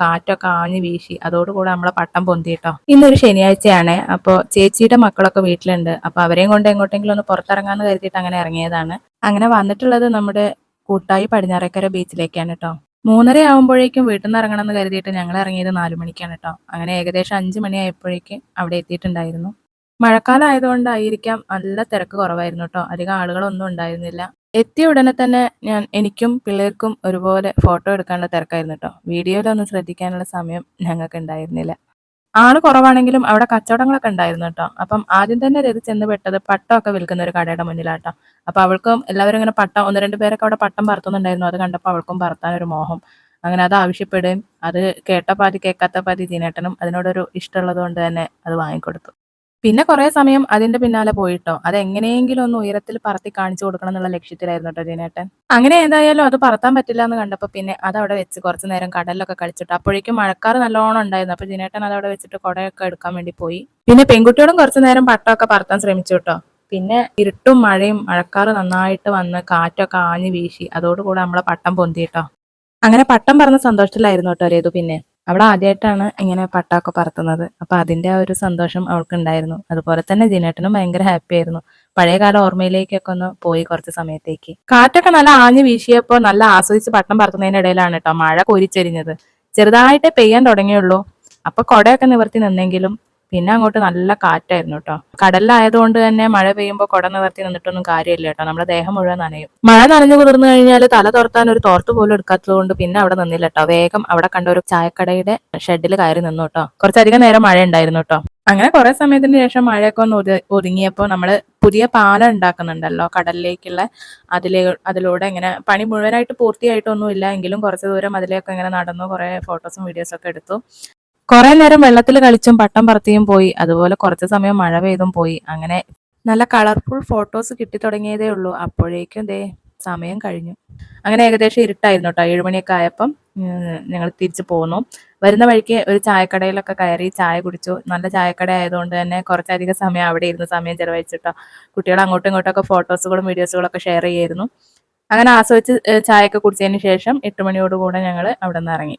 കാറ്റൊക്കെ ആഞ്ഞു വീശി അതോടുകൂടെ നമ്മളെ പട്ടം പൊന്തിട്ടോ. ഇന്നൊരു ശനിയാഴ്ചയാണ്. അപ്പോൾ ചേച്ചിയുടെ മക്കളൊക്കെ വീട്ടിലുണ്ട്. അപ്പൊ അവരെയും കൊണ്ട് എങ്ങോട്ടെങ്കിലും ഒന്ന് പുറത്തിറങ്ങാന്ന് കരുതിയിട്ട് അങ്ങനെ ഇറങ്ങിയതാണ്. അങ്ങനെ വന്നിട്ടുള്ളത് നമ്മുടെ കൂട്ടായി പടിഞ്ഞാറേക്കര ബീച്ചിലേക്കാണ് കേട്ടോ. 3:30 ആകുമ്പോഴേക്കും വീട്ടിൽ നിന്ന് ഇറങ്ങണം എന്ന് കരുതിയിട്ട് ഞങ്ങൾ ഇറങ്ങിയത് 4 മണിക്കാണ് കേട്ടോ. അങ്ങനെ ഏകദേശം 5 മണിയായപ്പോഴേക്കും അവിടെ എത്തിയിട്ടുണ്ടായിരുന്നു. മഴക്കാലം ആയതുകൊണ്ടായിരിക്കാം നല്ല തിരക്ക് കുറവായിരുന്നു കേട്ടോ. അധികം ആളുകളൊന്നും ഉണ്ടായിരുന്നില്ല. എത്തിയ ഉടനെ തന്നെ എനിക്കും പിള്ളേർക്കും ഒരുപോലെ ഫോട്ടോ എടുക്കാനുള്ള തിരക്കായിരുന്നു കേട്ടോ. വീഡിയോയിലൊന്നും ശ്രദ്ധിക്കാനുള്ള സമയം ഞങ്ങൾക്ക് ഉണ്ടായിരുന്നില്ല. ആള് കുറവാണെങ്കിലും അവിടെ കച്ചവടങ്ങളൊക്കെ ഉണ്ടായിരുന്നു കേട്ടോ. അപ്പം ആദ്യം തന്നെ രതി ചെന്ന് പെട്ടത് പട്ടമൊക്കെ വിൽക്കുന്ന ഒരു കടയുടെ മുന്നിലാട്ടോ. അപ്പൊ അവൾക്കും എല്ലാവരും ഇങ്ങനെ പട്ടം 1-2 പേരൊക്കെ അവിടെ പട്ടം പറത്തുന്നുണ്ടായിരുന്നു. അത് കണ്ടപ്പോൾ അവൾക്കും പറത്താൻ ഒരു മോഹം. അങ്ങനെ അത് ആവശ്യപ്പെടുകയും അത് കേട്ട പാതി കേൾക്കാത്ത പാതി ദിനേട്ടനും അതിനോടൊരു ഇഷ്ടമുള്ളത് കൊണ്ട് തന്നെ അത് വാങ്ങിക്കൊടുത്തു. പിന്നെ കുറേ സമയം അതിന്റെ പിന്നാലെ പോയിട്ടോ. അതെങ്ങനെയെങ്കിലും ഒന്ന് ഉയരത്തിൽ പറത്തി കാണിച്ചു കൊടുക്കണം എന്നുള്ള ലക്ഷ്യത്തിലായിരുന്നു കേട്ടോ ദിനേട്ടൻ. അങ്ങനെ ഏതായാലും അത് പറത്താൻ പറ്റില്ല എന്ന് കണ്ടപ്പോൾ പിന്നെ അതവിടെ വെച്ച് കുറച്ച് നേരം കടലിലൊക്കെ കളിച്ചിട്ട് അപ്പോഴേക്കും മഴക്കാറ് നല്ലോണം ഉണ്ടായിരുന്നു. അപ്പൊ ദിനേട്ടൻ അതവിടെ വെച്ചിട്ട് കുടയൊക്കെ എടുക്കാൻ വേണ്ടി പോയി. പിന്നെ പെൺകുട്ടികളും കുറച്ചു നേരം പട്ടമൊക്കെ പറത്താൻ ശ്രമിച്ചു കേട്ടോ. പിന്നെ ഇരുട്ടും മഴയും മഴക്കാറ് നന്നായിട്ട് വന്ന് കാറ്റൊക്കെ ആഞ്ഞു വീശി അതോടുകൂടെ നമ്മളെ പട്ടം പൊന്തിട്ടോ. അങ്ങനെ പട്ടം പറന്ന സന്തോഷത്തിലായിരുന്നു കേട്ടോ രേതു. പിന്നെ അവൾ ആദ്യമായിട്ടാണ് ഇങ്ങനെ പട്ടമൊക്കെ പറത്തുന്നത്. അപ്പൊ അതിന്റെ ആ ഒരു സന്തോഷം അവൾക്ക് ഉണ്ടായിരുന്നു. അതുപോലെ തന്നെ ദിനേട്ടനും ഭയങ്കര ഹാപ്പി ആയിരുന്നു. പഴയകാല ഓർമ്മയിലേക്കൊക്കെ ഒന്ന് പോയി കുറച്ച് സമയത്തേക്ക്. കാറ്റൊക്കെ നല്ല ആഞ്ഞു വീശിയപ്പോൾ നല്ല ആസ്വദിച്ച് പട്ടം പറത്തുന്നതിനിടയിലാണ് കേട്ടോ മഴ കോരിച്ചെരിഞ്ഞത്. ചെറുതായിട്ടേ പെയ്യാൻ തുടങ്ങിയുള്ളൂ. അപ്പൊ കുടയൊക്കെ നിവർത്തി നിന്നെങ്കിലും പിന്നെ അങ്ങോട്ട് നല്ല കാറ്റായിരുന്നു കേട്ടോ. കടലിലായതുകൊണ്ട് തന്നെ മഴ പെയ്യുമ്പോൾ കുട നിവർത്തി നിന്നിട്ടൊന്നും കാര്യമില്ല കേട്ടോ. നമ്മുടെ ദേഹം മുഴുവൻ നനയും. മഴ നനഞ്ഞു കുതിർന്നു കഴിഞ്ഞാൽ തല തോർത്താൻ ഒരു തോർത്ത് പോലും എടുക്കാത്തത് കൊണ്ട് പിന്നെ അവിടെ നിന്നില്ല കേട്ടോ. വേഗം അവിടെ കണ്ട ഒരു ചായക്കടയുടെ ഷെഡിൽ കയറി നിന്നു കേട്ടോ. കുറച്ചധികം നേരം മഴ ഉണ്ടായിരുന്നു കേട്ടോ. അങ്ങനെ കുറെ സമയത്തിന് ശേഷം മഴയൊക്കെ ഒന്ന് ഒതുങ്ങിയപ്പോൾ നമ്മള് പുതിയ പാലം ഉണ്ടാക്കുന്നുണ്ടല്ലോ കടലിലേക്കുള്ള. അതിലൂടെ ഇങ്ങനെ പണി മുഴുവനായിട്ട് പൂർത്തിയായിട്ടൊന്നും ഇല്ല എങ്കിലും കുറച്ച് ദൂരം അതിലേക്ക് ഇങ്ങനെ നടന്നു. കുറെ ഫോട്ടോസും വീഡിയോസും ഒക്കെ എടുത്തു. കുറെ നേരം വെള്ളത്തിൽ കളിച്ചും പട്ടം പറത്തിയും പോയി. അതുപോലെ കുറച്ച് സമയം മഴ പെയ്തും പോയി. അങ്ങനെ നല്ല കളർഫുൾ ഫോട്ടോസ് കിട്ടി തുടങ്ങിയതേ ഉള്ളൂ. അപ്പോഴേക്കും ദേ സമയം കഴിഞ്ഞു. അങ്ങനെ ഏകദേശം ഇരുട്ടായിരുന്നു കേട്ടോ. 7 മണിയൊക്കെ ആയപ്പം ഞങ്ങൾ തിരിച്ചു പോന്നു. വരുന്ന വഴിക്ക് ഒരു ചായക്കടയിലൊക്കെ കയറി ചായ കുടിച്ചു. നല്ല ചായക്കട ആയതുകൊണ്ട് തന്നെ കുറച്ചധികം സമയം അവിടെ ഇരുന്ന് സമയം ചെലവഴിച്ചിട്ടോ. കുട്ടികൾ അങ്ങോട്ടും ഇങ്ങോട്ടൊക്കെ ഫോട്ടോസുകളും വീഡിയോസുകളും ഒക്കെ ഷെയർ ചെയ്യായിരുന്നു. അങ്ങനെ ആസ്വദിച്ച് ചായയൊക്കെ കുടിച്ചതിന് ശേഷം 8 മണിയോടുകൂടെ ഞങ്ങൾ അവിടെ നിന്ന് ഇറങ്ങി.